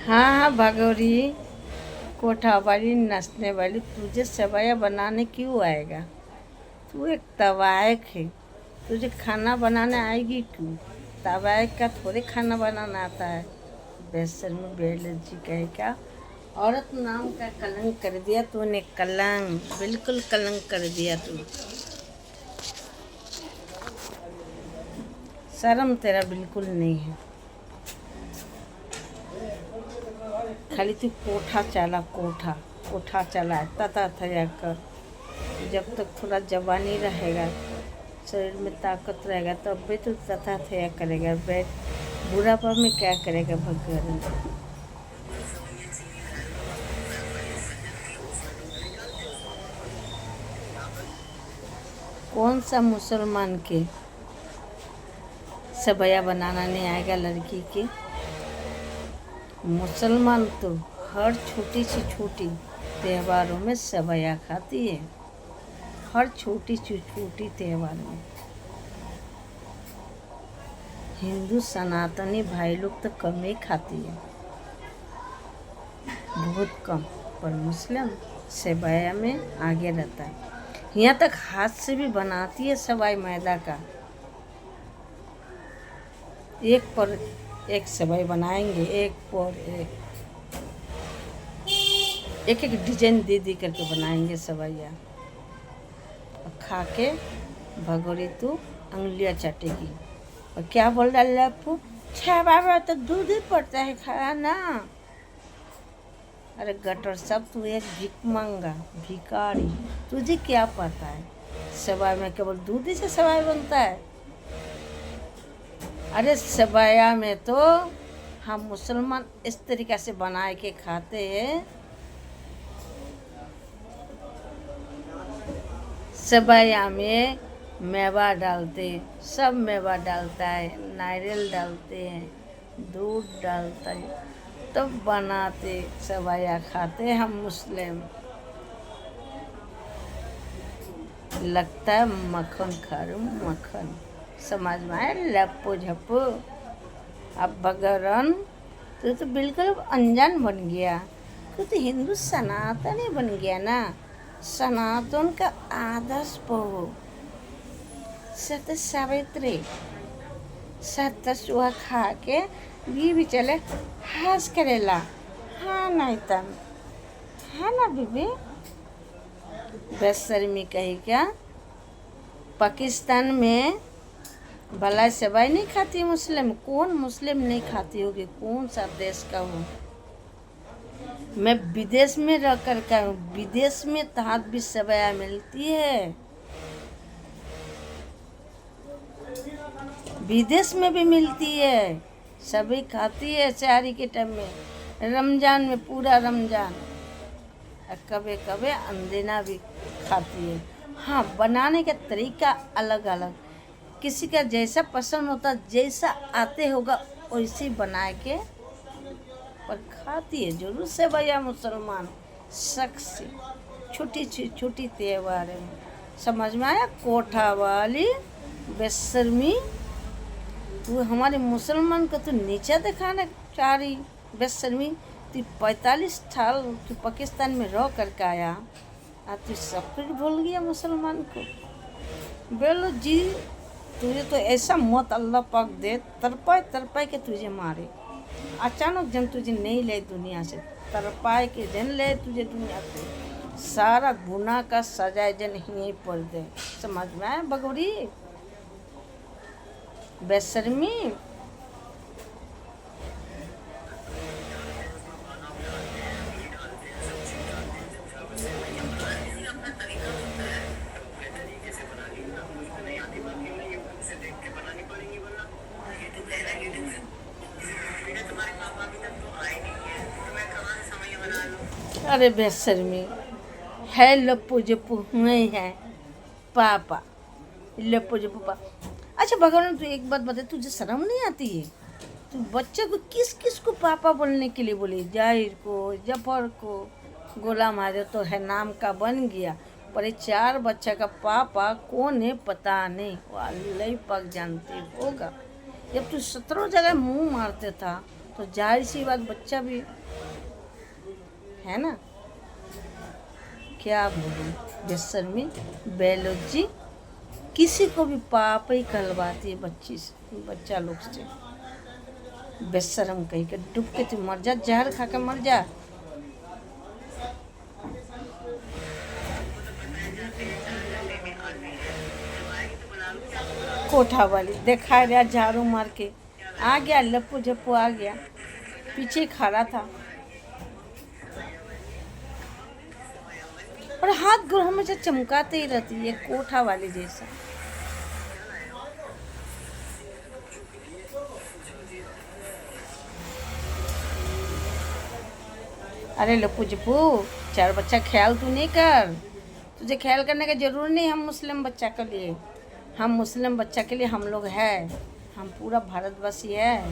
हाँ हाँ भगोरी, कोठा वाली नचने वाली, तुझे सेवैया बनाने क्यों आएगा? तू एक तवायक है। तुझे खाना बनाने आएगी क्यों? तवायक का थोड़े खाना बनाना आता है। बेशर्म बेलज्जी कहे क्या? औरत नाम का कलंक कर दिया तूने, कलंक, बिल्कुल कलंक कर दिया तू। शर्म तेरा बिल्कुल नहीं है। खाली तू कोठा चला, कोठा कोठा चला है, तथा थया कर। जब तक थोड़ा जवानी रहेगा, शरीर में ताकत रहेगा, तब भी तू तथा थया करेगा। बैठ बुढ़ापा में क्या करेगा भगवान? कौन सा मुसलमान के सेवैया बनाना नहीं आएगा लड़की के? मुसलमान तो हर छोटी सी छोटी त्योहारों में सेवैया खाती है। हर छोटी सी छोटी त्योहार में। हिंदू सनातनी भाई लोग तो कम ही खाती है, बहुत कम। पर मुस्लिम सेवैया में आगे रहता है। यहाँ तक हाथ से भी बनाती है सवाई मैदा का। एक पर एक सेवई बनाएंगे, एक पर एक एक डिजाइन दे दे करके बनाएंगे सेवैया। और खा के भगोरी तू उंगलियां चाटेगी। और क्या बोल रहा है लप्पू? छह बाबा तो दूध ही पड़ता है खाना। अरे गटर सब, तू एक भिक मंगा, भिखारी। तुझे क्या पता है सेवई में केवल दूध ही से सेवई बनता है? अरे सेवैया में तो हम मुसलमान इस तरीक़ा से बना के खाते हैं। सेवैया में मेवा डालते, सब मेवा डालता है, नारियल डालते हैं, दूध डालता है, तब बनाते सेवैया खाते हम मुस्लिम। लगता है मक्खन खा रही हूँ, मक्खन। समझ में आया लप्पू झप्पू? अब भगवान तू तो बिल्कुल अनजान बन गया। तू तो हिंदू सनातनी बन गया ना। सनातन का आदर्श बहु सत्य सावित्री, सत्य सुहा खा के भी चले हंस करेला। हाँ नहीं तम, है ना बीबी? बेशर्मी कही क्या? पाकिस्तान में भला सेवई नहीं खाती मुस्लिम? कौन मुस्लिम नहीं खाती होगी? कौन सा देश का हो? मैं विदेश में रह कर का हूँ। विदेश में तहाँ भी सेवैया मिलती है। विदेश में भी मिलती है, सभी खाती है शहरी के टाइम में, रमजान में, पूरा रमजान। और कभी कभी अंदिना भी खाती है। हाँ, बनाने का तरीका अलग अलग, किसी का जैसा पसंद होता, जैसा आते होगा वैसे बना के, पर खाती है जरूर सेवैया मुसलमान शख्स से। छोटी छोटी त्योहार है। समझ में आया? कोठा वाली बेशर्मी, तू हमारे मुसलमान को तू नीचा दिखाना चाह रही। बेशर्मी, तू 45 साल तू पाकिस्तान में रह करके आया और तू सब कुछ भूल गया मुसलमान को। बोलो जी, तुझे तो ऐसा मौत अल्लाह पाक दे, तरपाए तरपाए के तुझे मारे। अचानक जन तुझे नहीं ले दुनिया से, तरपाए के जन ले तुझे दुनिया से, सारा गुनाह का सजा जन यहीं पर दे। समझ में आया भगोरी? बेशर्मी। अरे बेशर्मी है, लप्पू जप्पू हुए हैं पापा, लप्पू जप्पू पापा। अच्छा भगवान, तू एक बात बता, तुझे शर्म नहीं आती है? तू बच्चे को किस किस को पापा बोलने के लिए बोली? जाहिर को, जफर को, गुलाम आजम तो है नाम का बन गया, पर ये 4 बच्चा का पापा कौन है पता नहीं, वो अल्लाह ही पाक जानते होगा। जब तू 17 जगह मुंह मारते था, तो जाहिर सी बात बच्चा भी है ना। क्या बोलूं, बेशर्मी बेलज्जी, किसी को भी पाप ही कहलवाती है बच्चा लोग से। बेशरम कही के डूब के तू मर जा, जहर खा के मर जा। कोठा वाली देखा रहा झाड़ू मार के आ गया, लप्पू झप्पू आ गया, पीछे खड़ा था और हाथ गोड़ हमेशा चमकाते ही रहती है, कोठा वाली जैसा। अरे लप्पू झप्पू, चार बच्चा ख्याल तू नहीं कर, तुझे ख्याल करने का जरूर नहीं। हम मुस्लिम बच्चा के लिए, हम मुस्लिम बच्चा के लिए हम लोग हैं, हम पूरा भारतवासी है।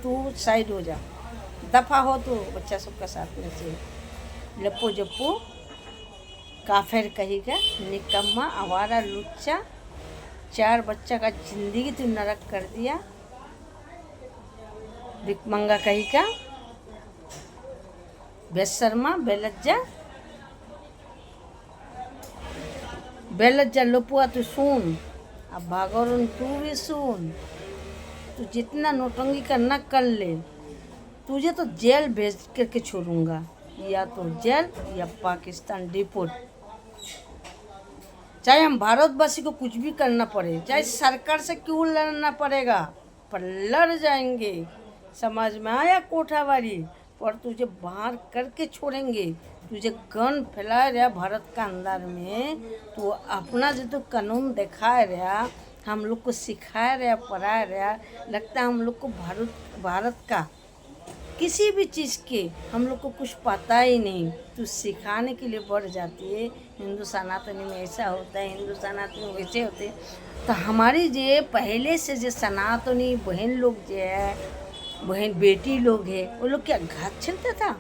तू साइड हो जा, दफा हो तू बच्चा सबका साथ में से। लप्पू झप्पू काफिर कहीगा, निकम्मा आवारा लुच्चा, चार बच्चा का जिंदगी तू नरक कर दिया। भिकमंगा कहीगा, बेशर्मा बेलज्जा बेलज्जा। लपुआ तू सुन, अब भागोरन तू भी सुन, तू जितना नोटंगी करना कर ले, तुझे तो जेल भेज करके छोड़ूंगा, या तो जेल या पाकिस्तान डिपोर्ट। चाहे हम भारतवासी को कुछ भी करना पड़े, चाहे सरकार से क्यों लड़ना पड़ेगा, पर लड़ जाएंगे। समझ में आया कोठावाली? पर तुझे बाहर करके छोड़ेंगे। तुझे गन फैला रहा भारत का अंदर में, तो अपना जो तो कानून दिखा रहा, हम लोग को सिखा रहा पढ़ा रहा। लगता है हम लोग को भारत का किसी भी चीज़ के हम लोग को कुछ पता ही नहीं। तू सिखाने के लिए बढ़ जाती है, हिंदू सनातनी में ऐसा होता है, हिंदू सनातनी वैसे होते हैं। तो हमारी जो पहले से जो सनातनी बहन लोग जो है, बहन बेटी लोग है, वो लोग क्या घात छिलता था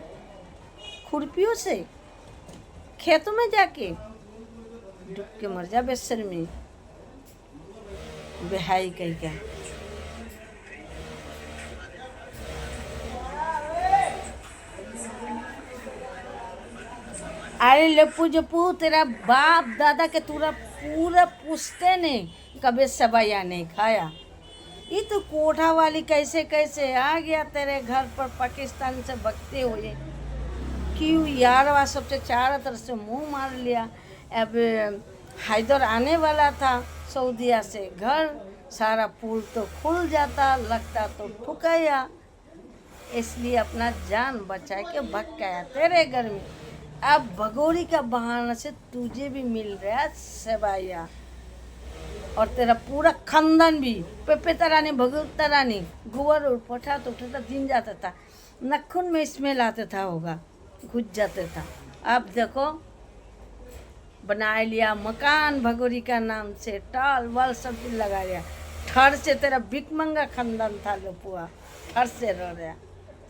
खुरपियों से खेतों में जाके? डूब के मर जा बेशर्मी बेहाई कही क्या। अरे लप्पू झप्पू, तेरा बाप दादा के पूरा पूछते नहीं कभी सबाया नहीं खाया। ये तो कोठा वाली कैसे कैसे आ गया तेरे घर पर पाकिस्तान से भगते हुए। क्यों यार, वह सबसे चारों तरफ से मुंह मार लिया। अब हैदर आने वाला था सऊदीया से, घर सारा पुल तो खुल जाता, लगता तो ठुकाया। इसलिए अपना जान बचा के भग गया तेरे घर में। अब भगोरी का बहाना से तुझे भी मिल रहा है सबाया, और तेरा पूरा खानदान भी। पेपे तरानी भगवत तरानी गोबर उठा तो उठाता दिन जाता था, नखून में स्मेल आता था, होगा घुस जाता था। अब देखो बना लिया मकान भगोरी का नाम से, टाल वाल सब कुछ लगा लिया। ठर से तेरा भिकमंगा खानदान था लपुआ, ठर से रह रहा।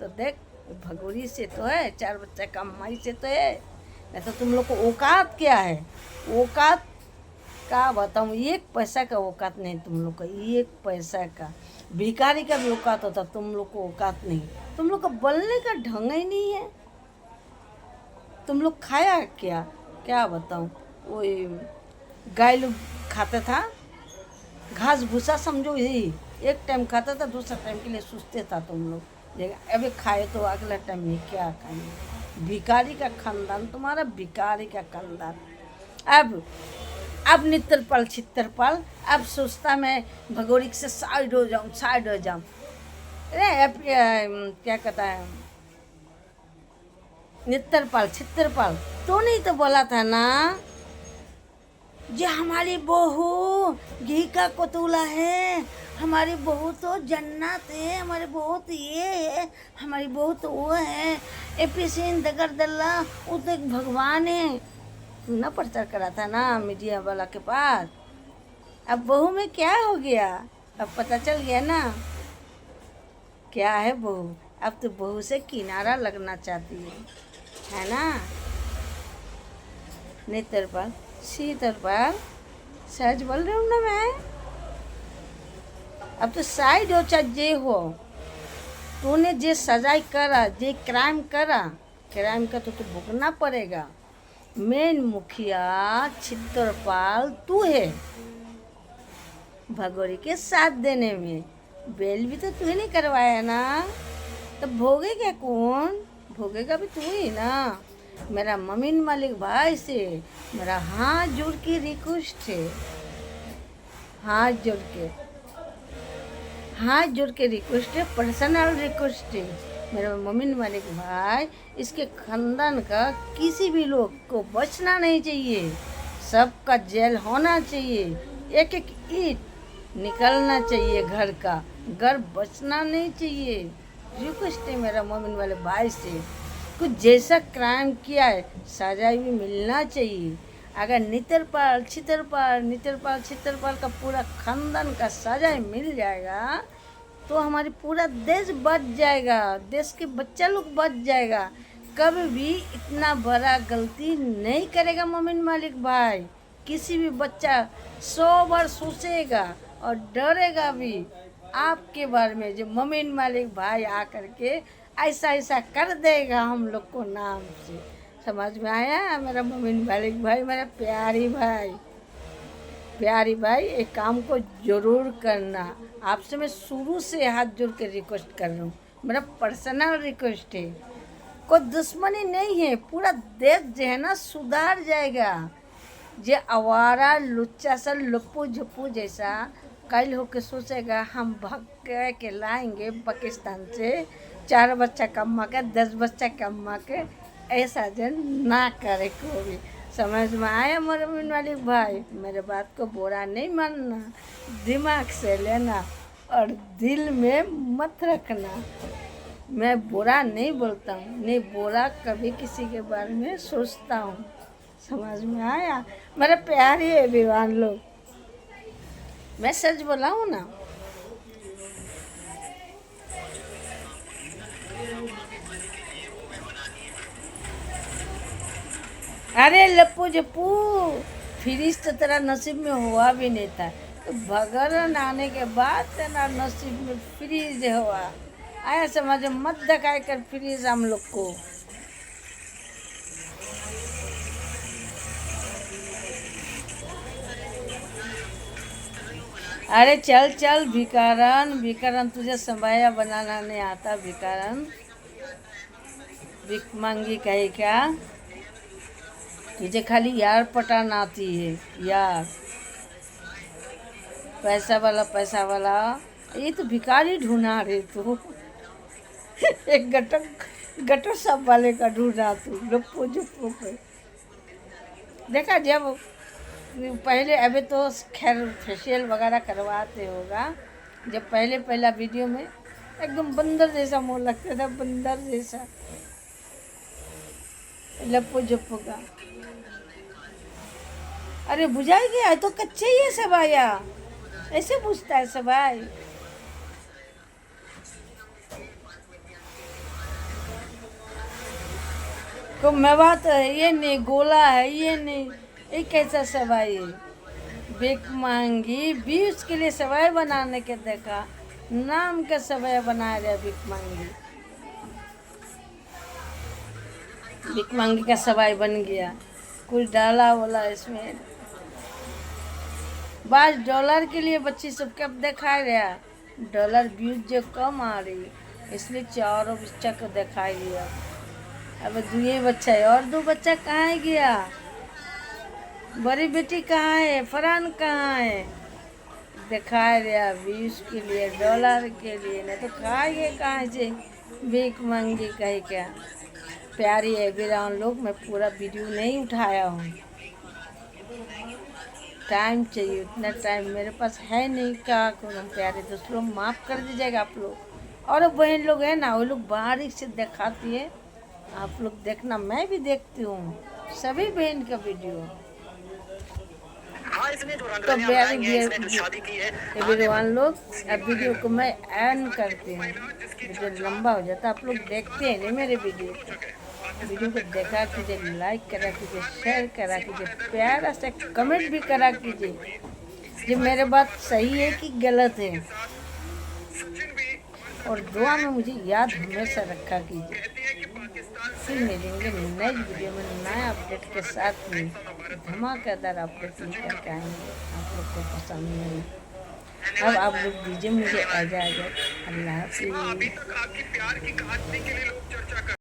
तो देख भगोरी से तो है, चार बच्चा कमाई से तो है, नहीं तो तुम लोग को औकात क्या है? औकात का बताऊँ, एक पैसा का औकात नहीं तुम लोग का, एक पैसा का। भिखारी का भी औकात होता, तुम लोग को औकात नहीं। तुम लोग का बोलने का ढंग ही नहीं है। तुम लोग खाया क्या, क्या बताऊँ? वो गाय लोग खाता था घास भूसा, समझो यही। एक टाइम खाता था, दूसरा टाइम के लिए सोचते था तुम लोग। अभी खाए तो अगला टाइम नहीं, क्या खाएंगे? भिखारी का खानदान तुम्हारा, भिखारी का खानदान। अब नित्रपाल छित्रपाल, अब सोचता मैं भगोरी से साइड हो जाऊँ, साइड हो जाऊँ। अरे क्या कहता है, नित्रपाल छित्रपाल तो नहीं तो बोला था ना, जो हमारी बहू घी का कोतुला है, हमारी बहू तो जन्नत है, हमारी बहू तो ये है, हमारी बहू तो वो है, एपीसीन दगर दल्ला वो तो एक भगवान है। तू ना प्रचार करा था ना मीडिया वाला के पास। अब बहू में क्या हो गया, अब पता चल गया ना क्या है बहू। अब तो बहू से किनारा लगना चाहती है ना? नेत्रपाल शीतलपाल, सच बोल रही हूँ ना मैं। अब तो साइड हो चाहे हो, तूने जे सजाई करा, जे क्राइम करा, क्राइम का तो तू भुगतना पड़ेगा। मेन मुखिया छिद्रपाल तू है भगोरी के साथ देने में। बेल भी तो तू ही नहीं करवाया ना, तो भोगेगा कौन? भोगेगा भी तू ही ना। मेरा ममीन मालिक भाई से मेरा हाथ जोड़ के रिक्वेस्ट है, हाथ जोड़ के रिक्वेस्ट है, पर्सनल रिक्वेस्ट है। मेरे मम्मी मालिक भाई, इसके खानदान का किसी भी लोग को बचना नहीं चाहिए, सबका जेल होना चाहिए, एक एक ईंट निकलना चाहिए, घर बचना नहीं चाहिए। रिक्वेस्ट है मेरा मम्मी वाले भाई से, कुछ जैसा क्राइम किया है सजा भी मिलना चाहिए। अगर नितरपाल छितरपाल का पूरा खानदान का सजा मिल जाएगा तो हमारी पूरा देश बच जाएगा, देश के बच्चा लोग बच जाएगा। कभी भी इतना बड़ा गलती नहीं करेगा मोमिन मालिक भाई। किसी भी बच्चा 100 बार सोचेगा और डरेगा भी आपके बारे में, जो मोमिन मालिक भाई आकर के ऐसा कर देगा हम लोग को नाम से। समझ में आया मेरा मोमिन मालिक भाई, मेरा प्यारी भाई एक काम को ज़रूर करना। आपसे मैं शुरू से हाथ जोड़ के रिक्वेस्ट कर रहा हूँ, मेरा पर्सनल रिक्वेस्ट है। कोई दुश्मनी नहीं है, पूरा देश जो है ना सुधार जाएगा। जे आवारा लुच्चा सा लप्पू झप्पू जैसा कल होके सोचेगा हम भाग के लाएंगे पाकिस्तान से 4 बच्चा कमा के 10 बच्चा कमा के, ऐसा जन ना करे कोई। समझ में आया मेरे मालिक भाई? मेरे बात को बुरा नहीं मानना, दिमाग से लेना और दिल में मत रखना। मैं बुरा नहीं बोलता हूँ, नहीं बुरा कभी किसी के बारे में सोचता हूँ। समझ में आया मेरे प्यारे एवरीवन लोग? मैं सच बोला हूँ ना। अरे लप्पू जप्पू, फ्रिज तो तेरा नसीब में हुआ भी नहीं था, तो भगरन आने के बाद तेरा नसीब में फ्रिज हुआ। आया समझ मत दिखाए कर फ्रिज हम लोग को। अरे चल चल भिकारन तुझे संभाया बनाना नहीं आता। भिकारन भिक मांगी कहे क्या? तुझे खाली यार पटाना आती है, यार पैसा वाला। ये तो भिखारी ढूंढा रहे तू एक गटर सब वाले का ढूंढा तू, लप्पू जुप्पू पे। देखा जब पहले, अभी तो खैर फेशियल वगैरह करवाते होगा, जब पहला वीडियो में एकदम बंदर जैसा मुँह लगता था, बंदर जैसा लप्पू जुप्पू का। अरे बुझाई गया है तो कच्चे ही है सबाया, ऐसे पूछता है सबाई। को मैं बात है, ये नहीं गोला है, ये नहीं, ये कैसा सवाई है? भिक मांगी भी उसके लिए सवाई बनाने के देखा, नाम का सवाई बना रहा भिक मांगी का सवाई बन गया। कुछ डाला वाला इसमें $5 के लिए बच्ची सब कब दिखा रहा, डॉलर व्यूज जो कम आ रही, इसलिए 4 बच्चा को दिखाई दिया। अब 2 बच्चा है, और 2 बच्चा कहाँ गया? बड़ी बेटी कहाँ है? फरहान कहाँ है? दिखा रहा व्यूज के लिए, डॉलर के लिए, नहीं तो खाएंगे कहाँ से भीख मांगी कहे क्या? प्यारी एवरीवन लोग, मैं पूरा वीडियो नहीं उठाया हूँ, टाइम चाहिए, उतना टाइम मेरे पास है नहीं। क्या करूँ प्यारे दोस्तों, माफ़ कर दीजिएगा आप लोग। और बहन लोग हैं ना, वो लोग बारीक से दिखाती है, आप लोग देखना, मैं भी देखती हूँ सभी बहन का वीडियो। तो एवरीवन लोग, अब वीडियो को मैं एंड करती हूँ, वीडियो लंबा हो जाता, आप लोग देखते हैं नहीं मेरे वीडियो को देखा कीजिए, लाइक करा कीजिए, शेयर करा कीजिए, प्यारा से कमेंट भी करा कीजिए, जो मेरे बात सही है कि गलत है। और दुआ में मुझे याद हमेशा रखा कीजिए। फिर मिलेंगे नई वीडियो में नए अपडेट के साथ में, धमाकेदार अपडेट लेकर के आएंगे आप लोग को पसंद नहीं। अब आप लोग दीजिए मुझे इजाज़त। अल्लाह हाफ़िज़।